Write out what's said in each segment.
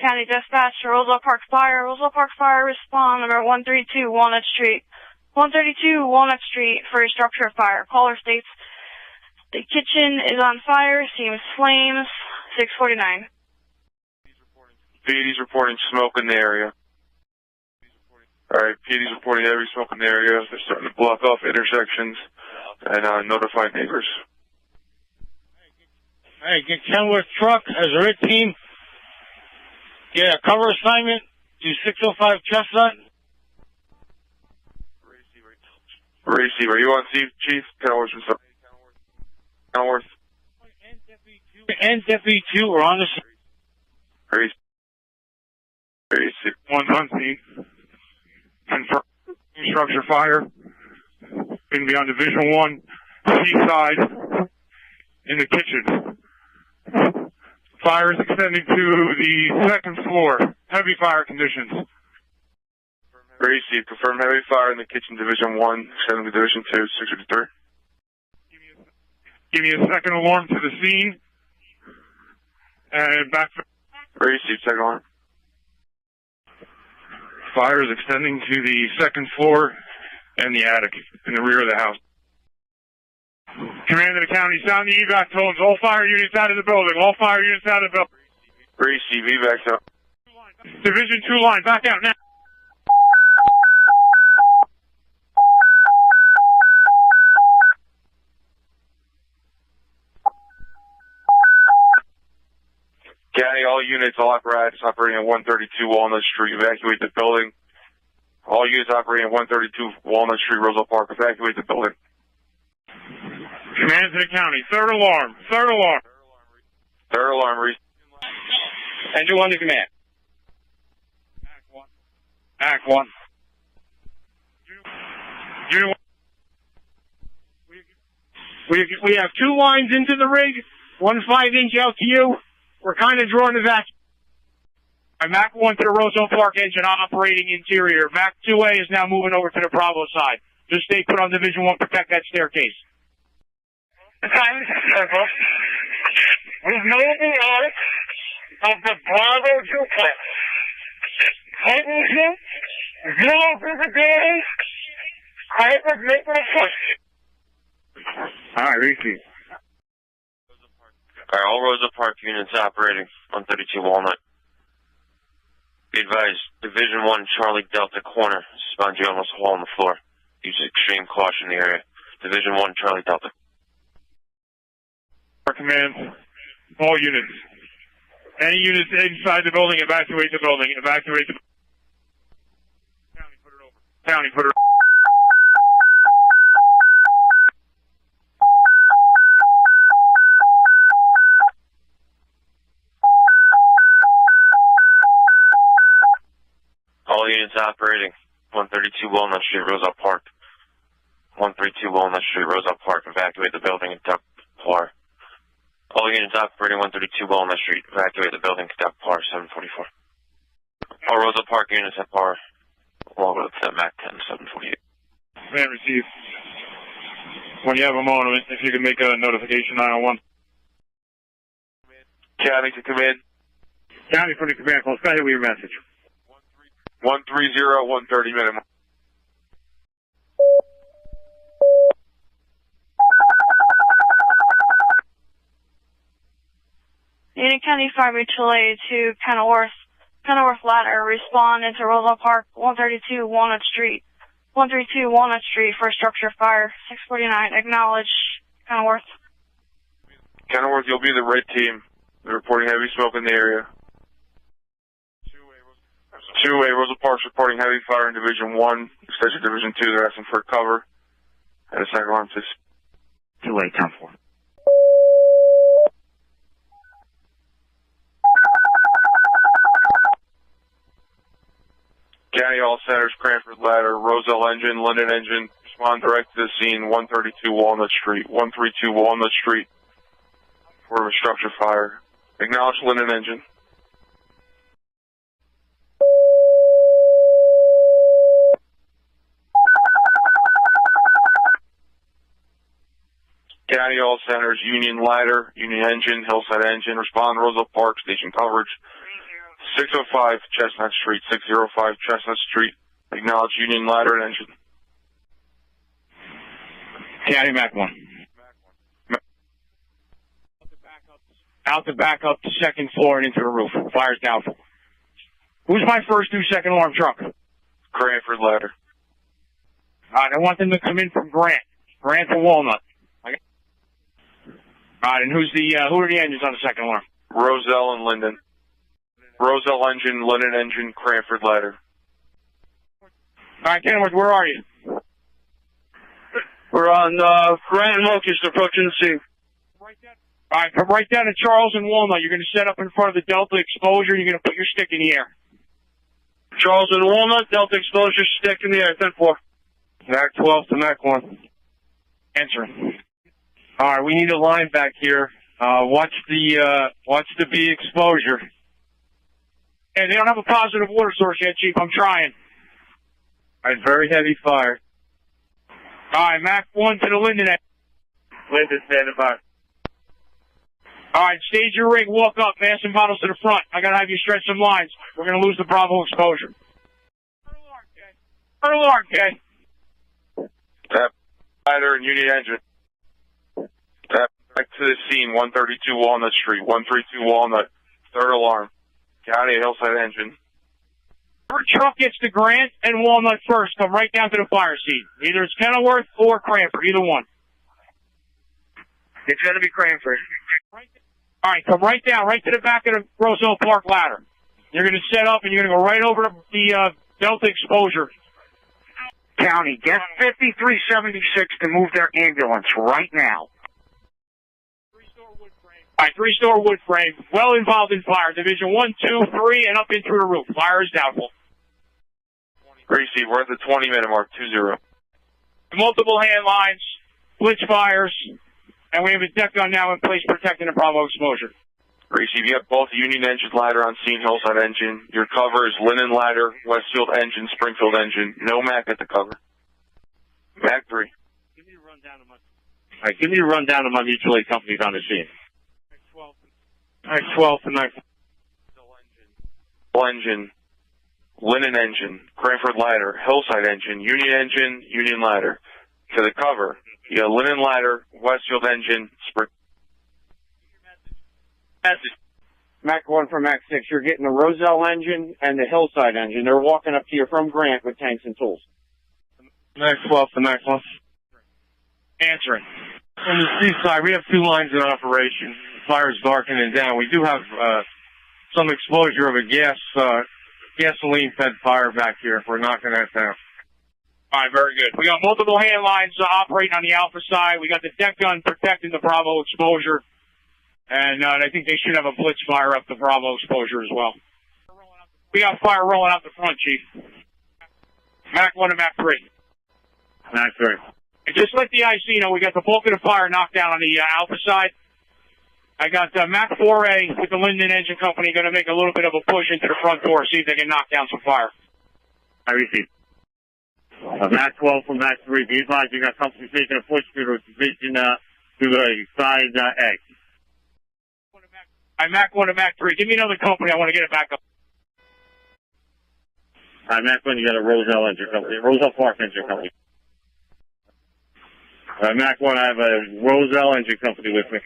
County Dispatch to Roselle Park Fire. Roselle Park Fire, respond number 132 Walnut Street. 132 Walnut Street for a structure fire. Caller states the kitchen is on fire, seems flames, 649. PD's reporting smoke in the area. Alright, PD's reporting heavy smoke in the area. They're starting to block off intersections and notify neighbors. Hey, get Kenworth truck as a red team. Get a cover assignment to 605 Chestnut. Receiver, you on Chief? Kenworth. Kenworth. And Deputy 2 are on the Receiver. One's on scene. Confirm structure fire. Going to be on Division 1, Seaside, in the kitchen. Fire is extending to the second floor. Heavy fire conditions. Receive. Confirm heavy fire in the kitchen, Division 1, extending to Division 2, 653. Give me a second alarm to the scene. And back. Receive, second alarm. Fire is extending to the second floor and the attic in the rear of the house. Command of the county, sound the evac tones. All fire units out of the building. All fire units out of the building. Receive, evac up. Division 2 line, back out now. County, all units, all apparatus operating at 132 Walnut Street, evacuate the building. All units operating at 132 Walnut Street, Roselle Park, evacuate the building. Command to the county, third alarm, third alarm. Third alarm, And you under command. Act 1. Unit 1. We have 2 lines into the rig, 1 5-inch out to you. We're kind of drawing the vacuum. Mac 1 to the Roselle Park engine operating interior. Mac 2A is now moving over to the Bravo side. Just stay put on Division 1, protect that staircase. We've made the attic of the Bravo duplex. Hydrogen, zero visibility, hybrid maintenance question. Alright, receive. Alright, all Roselle Park units operating 132 Walnut. Be advised, Division 1, Charlie Delta corner. Suspend you almost a hole in the floor. Use extreme caution in the area. Division 1, Charlie Delta. Command, all units. Any units inside the building, evacuate the building. Evacuate the building. County, put it over. County, put it over. All units operating 132 Walnut Street, Roselle Park. 132 Walnut Street, Roselle Park. Evacuate the building and duct PAR. All units operating 132 Walnut Street. Evacuate the building, conduct PAR 744. All Roselle Park units have PAR, along with MAC 10 748. Command receive. When you have a moment, if you can make a notification 901. County to command. County from the command post. Go ahead with your message. 130, 130 minimum. UnionCountyFireBuffs to Kenworth Ladder, respond into Roselle Park, 132 Walnut Street. 132 Walnut Street for a structure fire, 649, acknowledge, Kenworth. Kenworth, you'll be the red team. They're reporting heavy smoke in the area. 2A, Roselle Park's reporting heavy fire in Division 1, Extension Division 2, they're asking for cover. And a second alarm, please. 2A, 10-4. County, all centers, Cranford Ladder, Roselle engine, Linden engine, respond direct to the scene, 132 Walnut Street, 132 Walnut Street for a structure fire. Acknowledge Linden engine. County, all centers, Union Ladder, Union engine, Hillside engine, respond Roselle Park, station coverage. 605 Chestnut Street, 605 Chestnut Street. Acknowledge Union ladder and engine. County Mac 1. Out to back up the second floor and into the roof. Fire's doubtful. Who's my first due second alarm truck? Cranford ladder. Alright, I want them to come in from Grant. Grant to Walnut. Alright, and who are the engines on the second alarm? Roselle and Linden. Roselle engine, Linden engine, Cranford ladder. Alright, Kenworth, where are you? We're on Grand Locust approaching the scene. Alright, come right down to Charles and Walnut. You're going to set up in front of the Delta exposure. You're going to put your stick in the air. Charles and Walnut, Delta exposure, stick in the air, 10-4. Mac 12 to Mac 1. Answering. Alright, we need a line back here. Watch the B exposure. Hey, they don't have a positive water source yet, Chief. I'm trying. Alright, very heavy fire. Alright, Mac 1 to the Linden end. Linden standing by. Alright, stage your rig, walk up, mass and bottles to the front. I gotta have you stretch some lines. We're gonna lose the Bravo exposure. Alarm, okay? Tap ladder and Union engine. Tap back to the scene, 132 Walnut Street, 132 Walnut. Third alarm. County Hillside engine. Your truck gets to Grant and Walnut first. Come right down to the fire scene. Either it's Kenilworth or Cranford, either one. It's going to be Cranford. All right, come right down, right to the back of the Roselle Park ladder. You're going to set up and you're going to go right over to the Delta exposure. County, get 5376 to move their ambulance right now. All right, three-store wood frame, well involved in fire. Division 1, 2, 3, and up in through the roof. Fire is doubtful. Gracie, we're at the 20-minute mark, 2-0. Multiple hand lines, blitz fires, and we have a deck gun now in place protecting the Bravo exposure. Gracie, you have both Union engine ladder on scene, Hillside engine. Your cover is Linden ladder, Westfield engine, Springfield engine. No Mac at the cover. Mac 3. Give me a rundown of my mutual aid companies on the scene. 12 to Mac. Engine, Linden engine, Cranford ladder, Hillside engine, Union ladder. To the cover, you got Linden ladder, Westfield engine, Mac 1 from Mac 6, you're getting the Roselle engine and the Hillside engine. They're walking up to you from Grant with tanks and tools. Mac 12 to Mac 1. Answering. On the C side, we have two lines in operation. Fire is darkening down. We do have some exposure of a gasoline-fed fire back here if we're knocking that down. All right, very good. We got multiple hand lines operating on the Alpha side. We got the deck gun protecting the Bravo exposure. And I think they should have a blitz fire up the Bravo exposure as well. We got fire rolling out the front, Chief. Mac 1 and Mac 3. Mac 3. And just let the IC know, we got the bulk of the fire knocked down on the Alpha side. I got Mac 4A with the Linden Engine Company going to make a little bit of a push into the front door, see if they can knock down some fire. I receive. Mac 12 from Mac 3. Be advised, you got companies making a push to the division to the side A. All right, Mac 1 and Mac 3. Give me another company. I want to get it back up. All right, Mac 1, you got a Roselle Engine Company. Roselle Park Engine Company. All right, Mac 1, I have a Roselle Engine Company with me.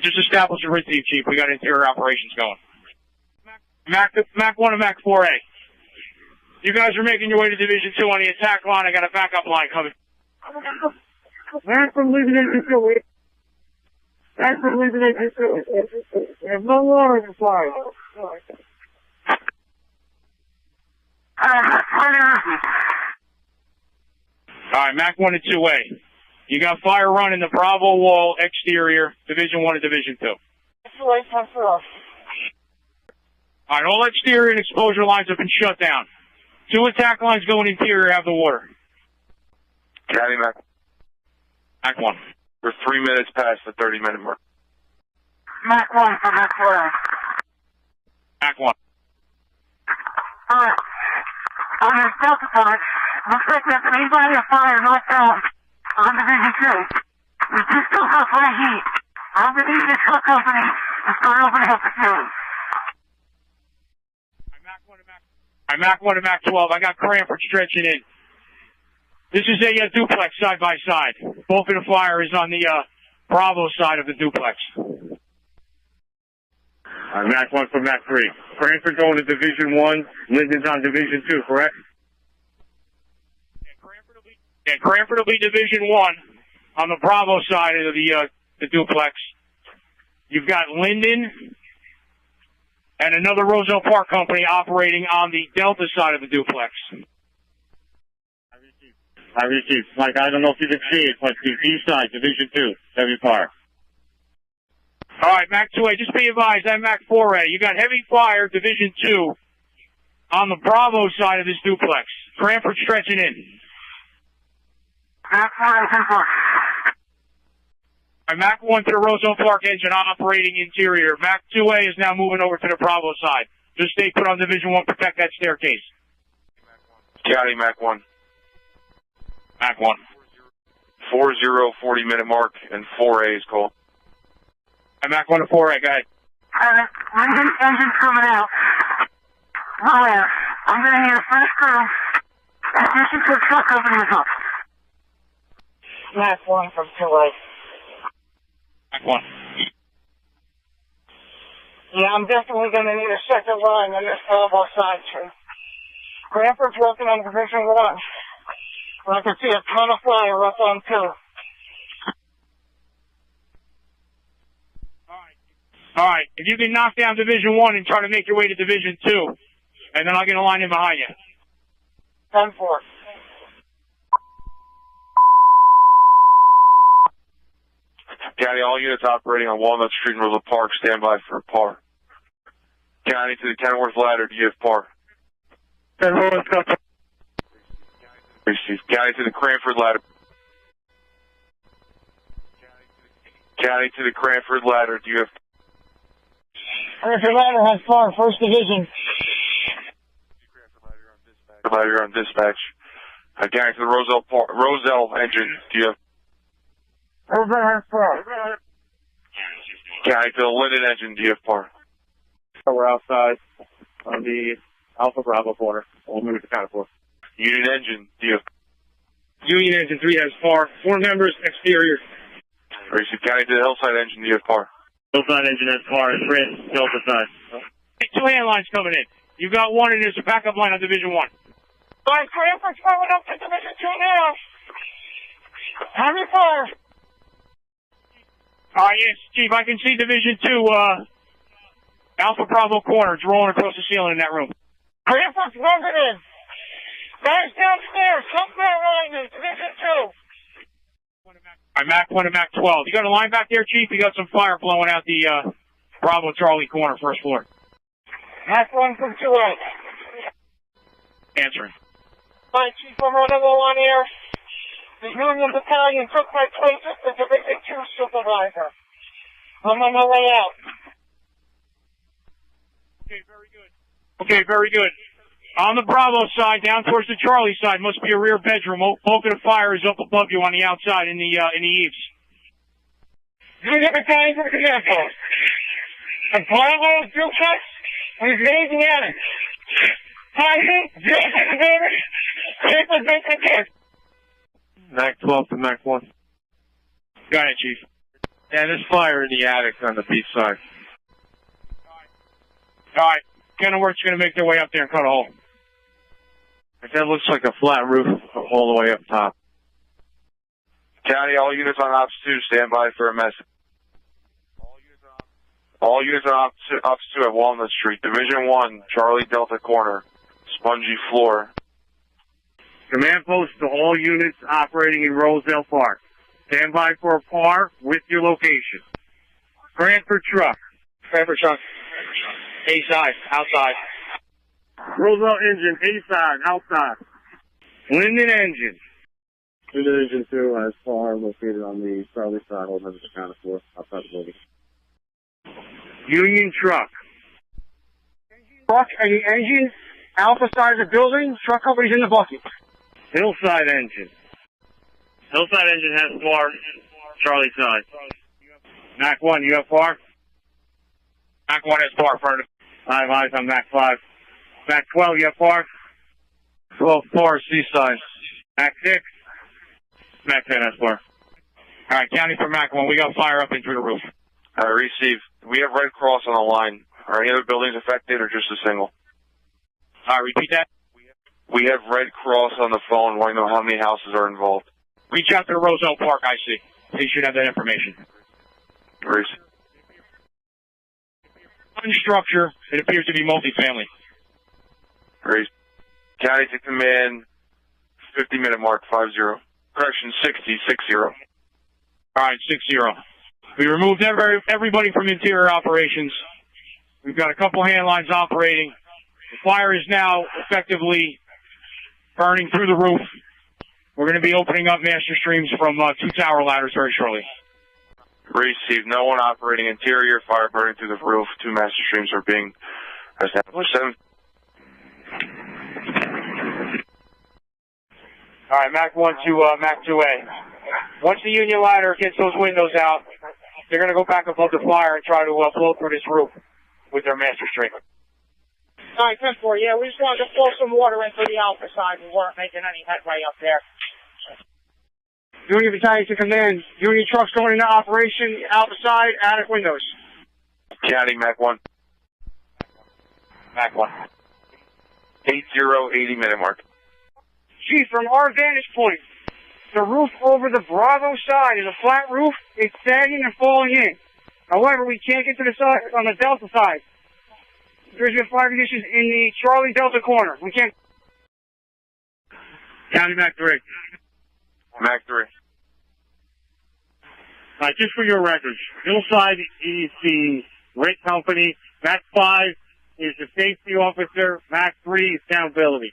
Just establish a receive, Chief. We got interior operations going. Mac 1 and Mac 4A. You guys are making your way to Division 2 on the attack line. I got a backup line coming. Mac from Linden Engine Company. Mac from Linden Engine Company. There's no water in the fire. All right, Mac 1 and 2A. You got fire running the Bravo wall exterior, Division 1 and Division 2. All right, all exterior and exposure lines have been shut down. 2 attack lines going interior have the water. County Mac. Mac 1. We're 3 minutes past the 30-minute mark. Mac 1 for Mac 4. Mac 1. Alright. On your Delta part, looks like there's anybody on fire northbound on Division 2. We just don't have high heat. I'm going to need this truck company to start opening up the fuel. I'm Mac 1 and Mac 12. I got Cranford stretching in. This is a duplex side by side. Bulk of the fire is on the Bravo side of the duplex. Mac 1 from Mac 3. Cranford going to Division 1. Linden's on Division 2, correct? Cranford will be Division 1 on the Bravo side of the duplex. You've got Linden and another Roselle Park company operating on the Delta side of the duplex. I received. Mike, I don't know if you can see it, but the east side, Division 2, heavy fire. All right, Mac 2A, just be advised, I'm Mac 4A. You got heavy fire, Division 2, on the Bravo side of this duplex. Cranford stretching in. Mac 4A, 10-4. All right, Mac 1 to the Roselle Park engine operating interior. Mac 2A is now moving over to the Bravo side. Just stay put on Division 1, protect that staircase. County Mac 1. Mac 1. 40, 40-minute mark, and 4A is called. I'm Mac 1 to 4A, go ahead. Linden engine coming out. Nowhere. I'm going to need a first crew. Attention to the truck company is up. Mac 1 from 2A. Mac 1. Yeah, I'm definitely going to need a second line on this Bravo side, too. Cranford's working on Division 1. I can see a ton of fire up on 2. All right, if you can knock down Division 1 and try to make your way to Division 2, and then I'll get a line in behind you. 10-4. County, all units operating on Walnut Street in Roselle Park, stand by for PAR. County to the Kenworth ladder, do you have PAR? Kenworth, Receive. County to the Cranford ladder. County to the Cranford ladder, do you have... Cranford ladder has far, 1st Division. Ladder, you're on dispatch. County to the Roselle engine, do you have... Roselle has far. County to the Linden engine, do you have PAR? we're outside on the Alpha Bravo corner. We'll move to counter 4. Union engine, do you have... Union engine 3 has PAR. 4 members, exterior. Receive. County to the Hillside engine, do you have PAR? Hillside engine has PAR. It's red. Delta side. 2 hand lines coming in. You've got 1 and there's a backup line on Division 1. Alright, Cranford's coming up to Division 2 now. Heavy fire. Yes, Chief, I can see Division 2, Alpha Bravo corner. It's rolling across the ceiling in that room. Cranford's running in. Guys downstairs, come down line in Division 2. I'm Mac 1 and Mac 12. You got a line back there, Chief? You got some fire blowing out the Bravo Charlie corner, 1st floor. Mac 1 from 2A. Answering. Alright, Chief, I'm running low on air. The Union Battalion took my place as the Division 2 supervisor. I'm on my way out. Okay, very good. On the Bravo side, down towards the Charlie side, must be a rear bedroom. Bulk of the fire is up above you on the outside in the eaves. Union Battalion from command post. A Bravo duplex with raising attic. Mac 12 to Mac 1. Go ahead, Chief. Yeah, there's fire in the attic on the beach side. All right. Kenworth's going to make their way up there and cut a hole. That looks like a flat roof all the way up top. County, all units on Ops 2, stand by for a message. All units on Ops 2 at Walnut Street, Division 1, Charlie Delta corner, spongy floor. Command post to all units operating in Roselle Park. Stand by for a PAR with your location. Cranford truck. Cranford truck. A side, outside. Roselle engine, A side, outside. Linden engine. Division 2 has PAR located on the Charlie side, all members of counter 4, outside the building. Union truck. Truck and the engine, Alpha side of the building, truck company's in the bucket. Hillside engine. Hillside engine has PAR, Charlie side. Mac 1, you have PAR? Mac 1 has PAR, front of 5 eyes on Mac 5. Mac 12, you have FAR? 12 far Seaside. Mac 6. Mac 10 has far. All right, County for Mac 1. We got fire up and through the roof. Receive. We have Red Cross on the line. Are any other buildings affected or just a single? All right, repeat that. We have Red Cross on the phone. Want to know how many houses are involved? Reach out to the Roselle Park, I see. They should have that information. Receive. One structure, it appears to be multifamily. Receive. County to command, 50-minute mark, 50. Correction, 60. All right, 60. We removed everybody from interior operations. We've got a couple hand lines operating. The fire is now effectively burning through the roof. We're going to be opening up master streams from 2 tower ladders very shortly. Receive. No one operating interior. Fire burning through the roof. 2 master streams are being established. 7. All right, Mac 1 to Mac 2A. Once the Union ladder gets those windows out, they're going to go back above the fire and try to blow through this roof with their master stream. All right, 10-4. Yeah, we just wanted to flow some water into the alpha side. We weren't making any headway up there. Union Battalion to command. Union trucks going into operation. Alpha side, attic windows. County, Mac 1. Mac 1. 80-minute mark. Chief, from our vantage point, the roof over the Bravo side is a flat roof. It's sagging and falling in. However, we can't get to the side on the Delta side. There's been fire conditions in the Charlie Delta corner. We can't. County Mac 3. Mac 3. Just for your records, Hillside is the rate company. Mac 5 is the safety officer. Mac 3 is accountability.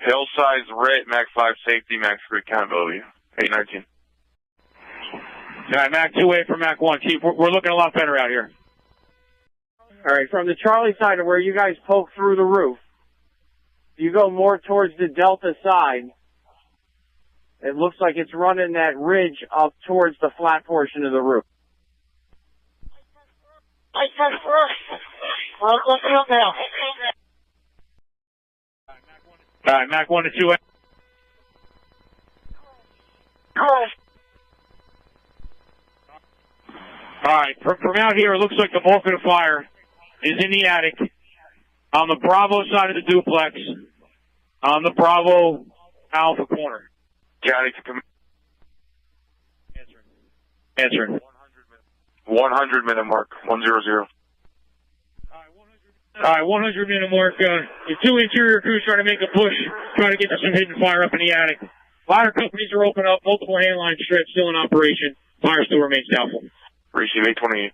Hillside's RIT, Mac 5 safety, Mac 3 accountability. 819. All right, Mac 2A for Mac 1. Chief, we're looking a lot better out here. All right, from the Charlie side of where you guys poke through the roof, you go more towards the Delta side. It looks like it's running that ridge up towards the flat portion of the roof. I 10-4. Well, let's look now. All right, Mac 1 to 2A. All right, from out here, it looks like the bulk of the fire is in the attic, on the Bravo side of the duplex, on the Bravo Alpha corner. County to command. Answering. 100-minute mark. 100. All right, 100-minute mark. The 2 interior crews trying to make a push, trying to get to some hidden fire up in the attic. Fire companies are open up, multiple handline strips still in operation. Fire still remains doubtful. Receive 828.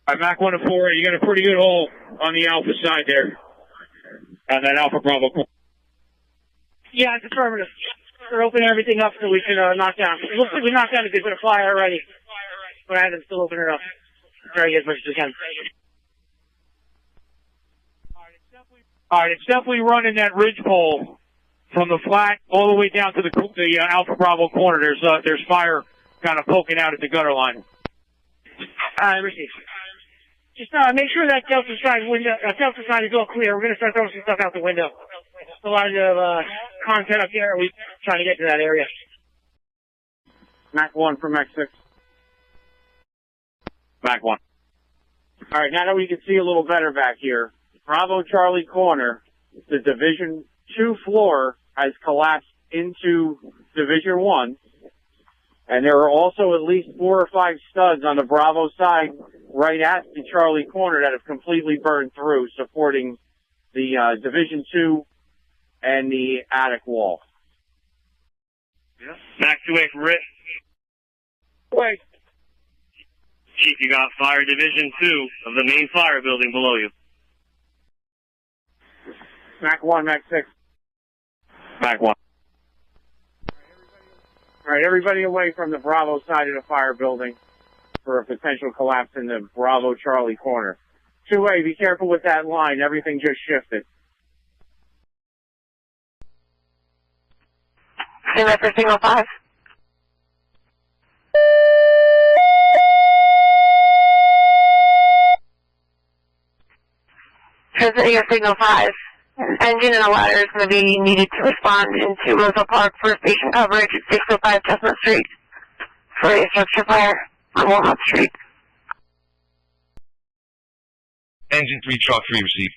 All right, Mac 1 to 4. You got a pretty good hole on the Alpha side there, on that Alpha Bravo. Yeah, it's affirmative. We're opening everything up so we can knock down. It looks like we knocked down a good bit of fire already. But I had to still open it up. Try to get as much as we can. All right, it's definitely running that ridge pole from the flat all the way down to the Alpha Bravo corner. There's fire kind of poking out at the gutter line. Receive. Just make sure that Delta side is all clear. We're going to start throwing some stuff out the window. There's a lot of content up here. We're trying to get to that area. Mac 1 for Mac 6. Mac 1. All right, now that we can see a little better back here, Bravo Charlie corner, the Division 2 floor has collapsed into Division 1. And there are also at least 4 or 5 studs on the Bravo side right at the Charlie corner that have completely burned through, supporting the Division 2 and the attic wall. Yeah. Mac 2A for Rick. Wait. Chief, you got fire Division 2 of the main fire building below you. Mac 1, Mac 6. Mac 1. All right, everybody away from the Bravo side of the fire building for a potential collapse in the Bravo Charlie corner. 2A, be careful with that line. Everything just shifted. Team 1505. Team is your signal 5. An engine and a ladder is going to be needed to respond into Roselle Park for station coverage at 605 Chestnut Street for a structure fire on Walnut Street. Engine 3, truck 3 received.